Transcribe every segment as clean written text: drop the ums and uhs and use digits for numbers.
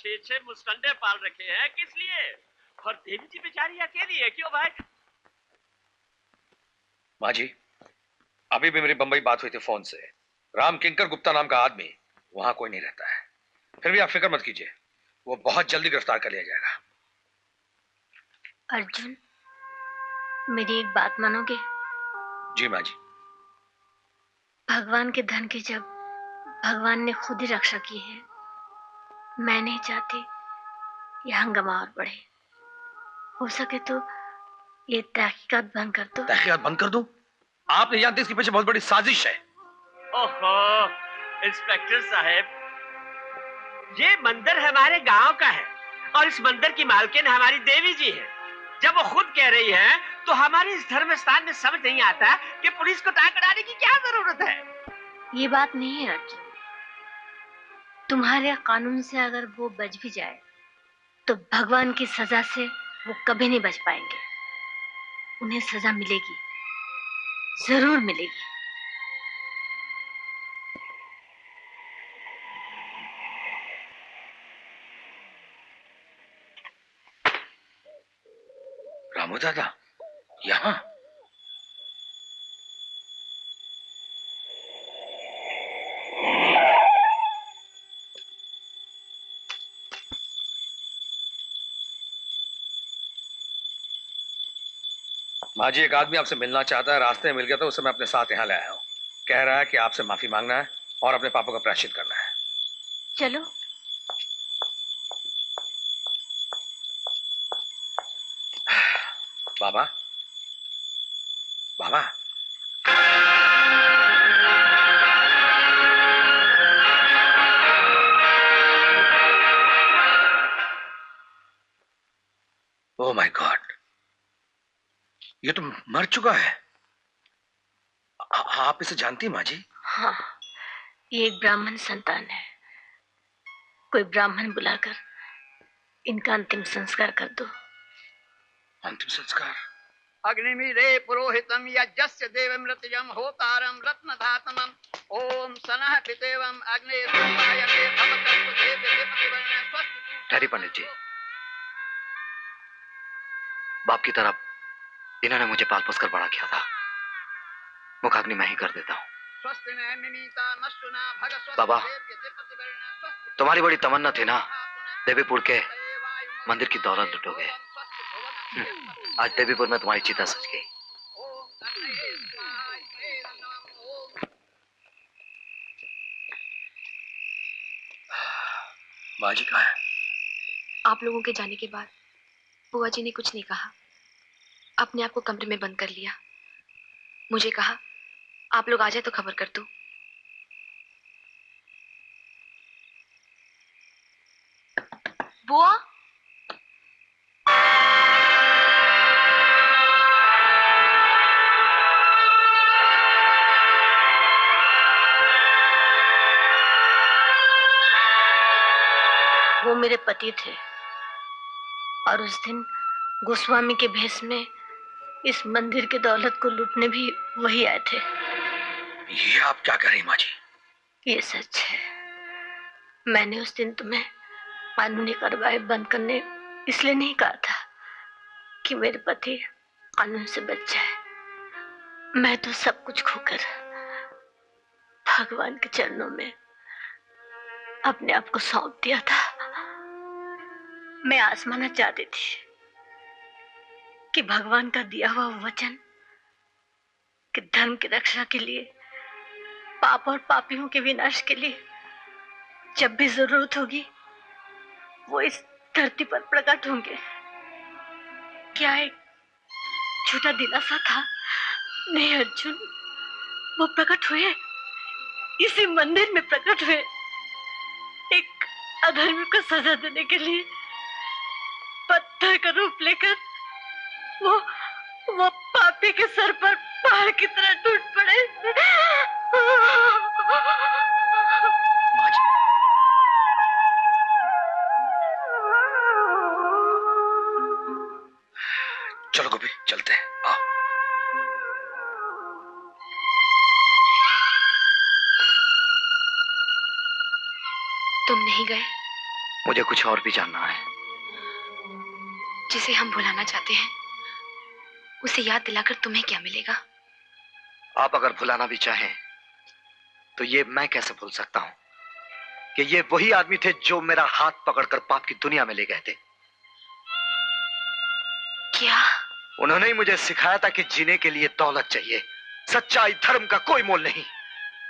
6 मुस्टंडे पाल रखे हैं, किस लिए? और देवी जी बेचारी अकेली है, क्यों भाई? माँ जी, अभी भी मेरी बंबई बात हुई थी फोन से। राम किंकर गुप्ता नाम का आदमी वहां कोई नहीं रहता है। फिर भी आप फिक्र मत कीजिए, वो बहुत जल्दी गिरफ्तार कर लिया जाएगा। अर्जुन, मेरी एक बात मानोगे? जी माँ जी। भगवान के धन की जब भगवान ने खुद ही रक्षा की है, मैं नहीं चाहती ये हंगामा और बढ़े। हो सके तो ये तहकीकात बंद कर दो। तहकीकात बंद कर दूं? आप नहीं जानते इसके पीछे बहुत बड़ी साजिश है। ओहो, इंस्पेक्टर साहब, ये मंदिर हमारे गांव का है और इस मंदिर की मालकिन हमारी देवी जी है। जब वो खुद कह रही है तो हमारे इस धर्म स्थान में समझ नहीं आता कि पुलिस को ताक डालने की क्या जरूरत है। ये बात नहीं है अर्जुन, तुम्हारे कानून से अगर वो बच भी जाए तो भगवान की सजा से वो कभी नहीं बच पाएंगे। उन्हें सजा मिलेगी, जरूर मिलेगी। रामू दादा यहाँ? माँ जी, एक आदमी आपसे मिलना चाहता है, रास्ते में मिल गया तो उसे मैं अपने साथ यहाँ ले आया हूँ। कह रहा है कि आपसे माफी मांगना है और अपने पापों का प्रायश्चित करना है। चलो। बाबा, बाबा, ओह माय गॉड, ये तो मर चुका है। आप इसे जानती माँ जी? हाँ, ये एक ब्राह्मण संतान है। कोई ब्राह्मण बुलाकर इनका अंतिम संस्कार कर दो। अंतिम संस्कार? अग्निमीरे पुरोहितम यज्ञस्य देवमृतयम होतारम रत्नधातमम ओम सनः पितेवम अग्ने संवायते भवतस्व देवते प्रतिवर्णः स्वस्ति। ठहरी पंडित जी, बाप की तरफ इन्होंने मुझे पाल पोस कर बड़ा किया था। मुखाग्नि मैं ही कर देता हूँ। बाबा, तुम्हारी बड़ी तमन्ना थी ना, देवीपुर के मंदिर की दौलत लुटोगे। आज देवीपुर में तुम्हारी चिता सज गई। माँ जी कहाँ है? आप लोगों के जाने के बाद बुआ जी ने कुछ नहीं कहा, अपने आप को कमरे में बंद कर लिया। मुझे कहा आप लोग आ जाए तो खबर कर दूं। बुआ, वो मेरे पति थे और उस दिन गोस्वामी के भेष में इस मंदिर के दौलत को लूटने भी वही आए थे। ये आप क्या कर रही माँ जी? ये सच है। मैंने उस दिन तुम्हें कानूनी कार्रवाई बंद करने इसलिए नहीं कहा था कि मेरे पति कानून से बच जाए। मैं तो सब कुछ खोकर भगवान के चरणों में अपने आप को सौंप दिया था। मैं आजमाना चाहती थी कि भगवान का दिया हुआ वचन कि धर्म की रक्षा के लिए, पाप और पापियों के विनाश के लिए जब भी जरूरत होगी वो इस धरती पर प्रकट होंगे। क्या एक झूठा दिलासा था? नहीं अर्जुन, वो प्रकट हुए, इसी मंदिर में प्रकट हुए। एक अधर्मी को सजा देने के लिए पत्थर का रूप लेकर वो पापी के सर पर पहाड़ की तरह टूट पड़े। चलो गोपी, चलते हैं, आओ। तुम नहीं गए मुझे कुछ और भी जानना है। जिसे हम भुलाना चाहते हैं उसे याद दिलाकर तुम्हें क्या मिलेगा? आप अगर भुलाना भी चाहें तो ये मैं कैसे भूल सकता हूं कि ये वही आदमी थे जो मेरा हाथ पकड़कर पाप की दुनिया में ले गए थे। क्या? उन्होंने ही मुझे सिखाया था कि जीने के लिए दौलत चाहिए, सच्चाई धर्म का कोई मोल नहीं।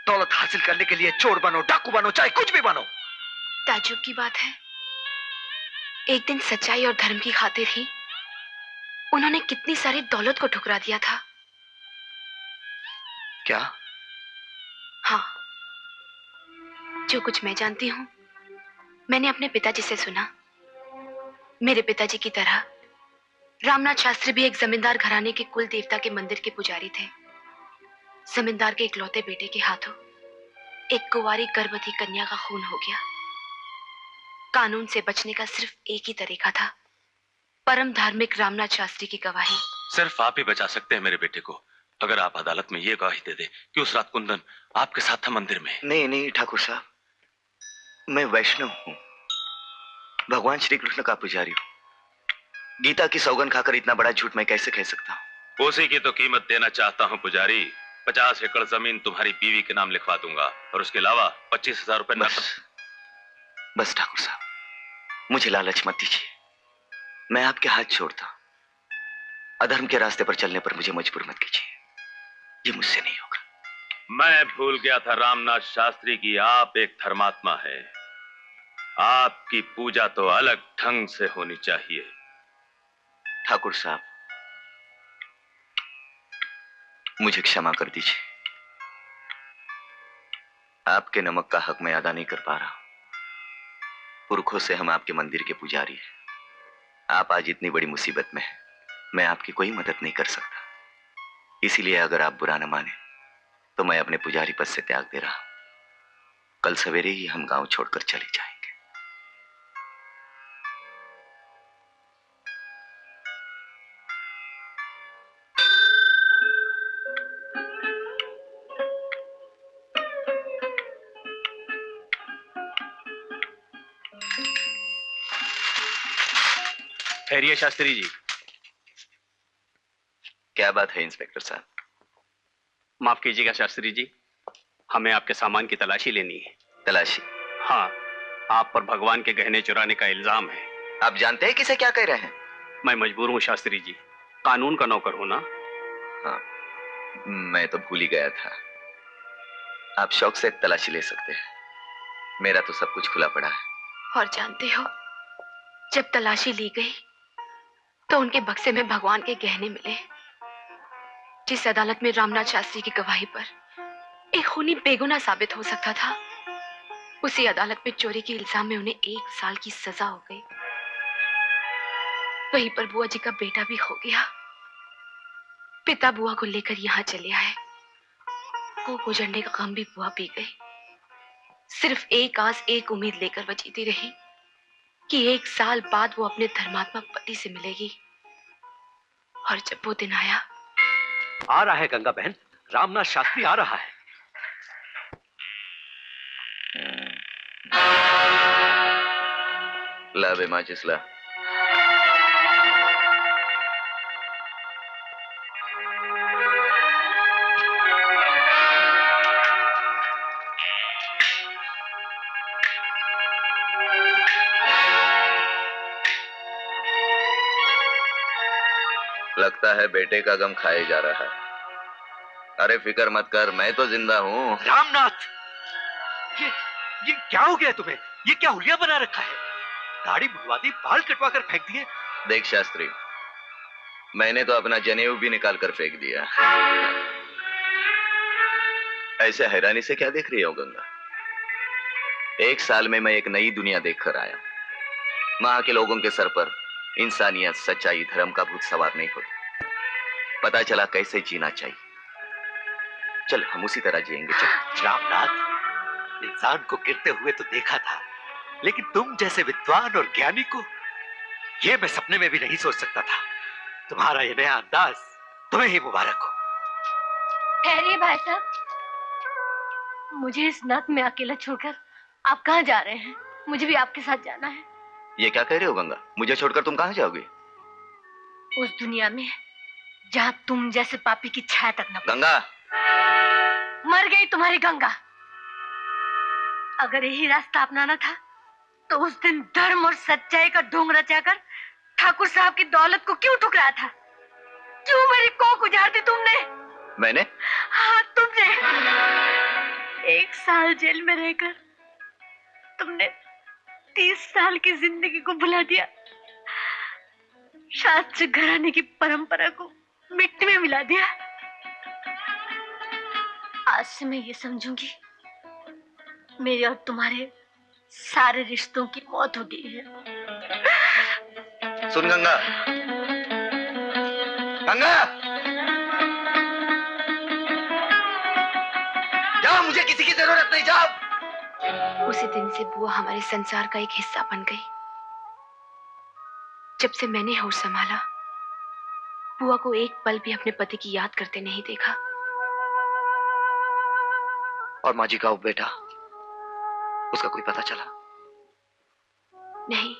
दौलत हासिल करने के लिए चोर बनो, डाकू बनो, चाहे कुछ भी बनो। ताज्जुब की बात है, एक दिन सच्चाई और धर्म की खातिर ही उन्होंने कितनी सारी दौलत को ठुकरा दिया था। क्या? हाँ, जो कुछ मैं जानती हूँ मैंने अपने पिताजी से सुना। मेरे पिताजी की तरह रामनाथ शास्त्री भी एक जमींदार घराने के कुल देवता के मंदिर के पुजारी थे। जमींदार के इकलौते बेटे के हाथों एक कुंवारी गर्भवती कन्या का खून हो गया। कानून से बचने का सिर्फ एक ही तरीका था, परम धार्मिक रामनाथ शास्त्री की गवाही। सिर्फ आप ही बचा सकते हैं मेरे बेटे को। अगर आप अदालत में ये गवाही दे दे कि उस रात कुंदन आपके साथ था मंदिर में। नहीं नहीं ठाकुर साहब, मैं वैष्णव हूं, भगवान श्री कृष्ण का पुजारी हूं। गीता की सौगंध खाकर इतना बड़ा झूठ मैं कैसे कह सकता हूं? उसी की तो कीमत देना चाहता हूं पुजारी। 50 एकड़ जमीन तुम्हारी बीवी के नाम लिखवा दूंगा और उसके अलावा 25,000 रुपए नकद। बस ठाकुर साहब, मुझे लालच मत दीजिए। मैं आपके हाथ छोड़ता हूं। अधर्म के रास्ते पर चलने पर मुझे मजबूर मत कीजिए, ये मुझसे नहीं होगा। मैं भूल गया था रामनाथ शास्त्री की आप एक धर्मात्मा है। आपकी पूजा तो अलग ढंग से होनी चाहिए। ठाकुर साहब, मुझे क्षमा कर दीजिए। आपके नमक का हक मैं अदा नहीं कर पा रहा हूं। पुरखों से हम आपके मंदिर के पुजारी हैं। आप आज इतनी बड़ी मुसीबत में हैं, मैं आपकी कोई मदद नहीं कर सकता। इसीलिए अगर आप बुरा न माने तो मैं अपने पुजारी पद से त्याग दे रहा हूं। कल सवेरे ही हम गांव छोड़कर चले जाएंगे। खैरिए शास्त्री जी। क्या बात है इंस्पेक्टर साहब? माफ कीजिएगा शास्त्री जी, हमें आपके सामान की तलाशी लेनी है। तलाशी? हाँ, आप पर भगवान के गहने चुराने का इल्जाम है। आप जानते हैं किसे क्या कह रहे हैं? मैं मजबूर हूँ शास्त्री जी, कानून का नौकर हूं ना। हाँ, मैं तो भूल ही गया था। आप शौक से तलाशी ले सकते हैं, मेरा तो सब कुछ खुला पड़ा है। और जानते हो, जब तलाशी ली गई तो उनके बक्से में भगवान के गहने मिले। जिस अदालत में रामनाथ शास्त्री की गवाही पर एक खूनी बेगुनाह साबित हो सकता था, उसी अदालत में चोरी के इल्जाम में उन्हें 1 साल की सजा हो गई। वहीं पर बुआ जी का बेटा भी हो गया। पिता बुआ को लेकर यहाँ चले आए। वो गुजरने का गम भी बुआ पी गई। सिर्फ एक आस, एक उम्मीद लेकर वो जीती रही कि 1 साल बाद वो अपने धर्मात्मा पति से मिलेगी। और जब वो दिन आया। आ रहा है गंगा बहन, रामनाथ शास्त्री आ रहा है। ला बे माचिस ला। लगता है बेटे का गम खाए जा रहा है। अरे फिक्र मत कर, मैं तो जिंदा हूँ। रामनाथ, ये क्या हो गया तुम्हें? ये क्या हुलिया बना रखा है? दाढ़ी मुड़वा दी, बाल कटवा कर फेंक दिए। देख शास्त्री, मैंने तो अपना जनेऊ भी निकाल कर फेंक दिया। ऐसे हैरानी से क्या देख रही हो गंगा? 1 साल में मैं एक नई दुनिया देखकर आया। वहां के लोगों के सर पर इंसानियत, सच्चाई, धर्म का भूत सवार नहीं होता। पता चला कैसे जीना चाहिए। चल हम उसी तरह जिएंगे। चल। रामनाथ, इंसान को गिरते हुए तो देखा था, लेकिन तुम जैसे विद्वान और ज्ञानी को ये मैं सपने में भी नहीं सोच सकता था। तुम्हारा ये नया अंदाज तुम्हें ही मुबारक हो। ठहरिए भाई साहब, मुझे इस नात में अकेला छोड़कर आप कहाँ जा रहे हैं? मुझे भी आपके साथ जाना है। ये क्या कह रहे हो गंगा? मुझे छोड़कर तुम कहां जाओगी? उस दुनिया में जहां तुम जैसे पापी की छाया तक न पड़ी। गंगा, मर गई तुम्हारी गंगा। अगर यही रास्ता अपनाना था तो उस दिन धर्म और सच्चाई का ढोंग रचाकर ठाकुर साहब की दौलत को क्यों ठुकराया था? क्यों मेरी कोख उजाड़ दी तुमने? मैंने? हाँ, तुमने। 1 साल जेल में रहकर तुमने 30 साल की जिंदगी को भुला दिया। शास्त्री घराने की परंपरा को मिट्टी में मिला दिया। आज से मैं ये समझूंगी, मेरे और तुम्हारे सारे रिश्तों की मौत हो गई है। सुन गंगा, गंगा, जाओ, मुझे किसी की जरूरत नहीं, जाओ। उसी दिन से बुआ हमारे संसार का एक हिस्सा बन गई। जब से मैंने होश संभाला, बुआ को एक पल भी अपने पति की याद करते नहीं देखा। और माँ जी का वो बेटा, उसका कोई पता चला? नहीं,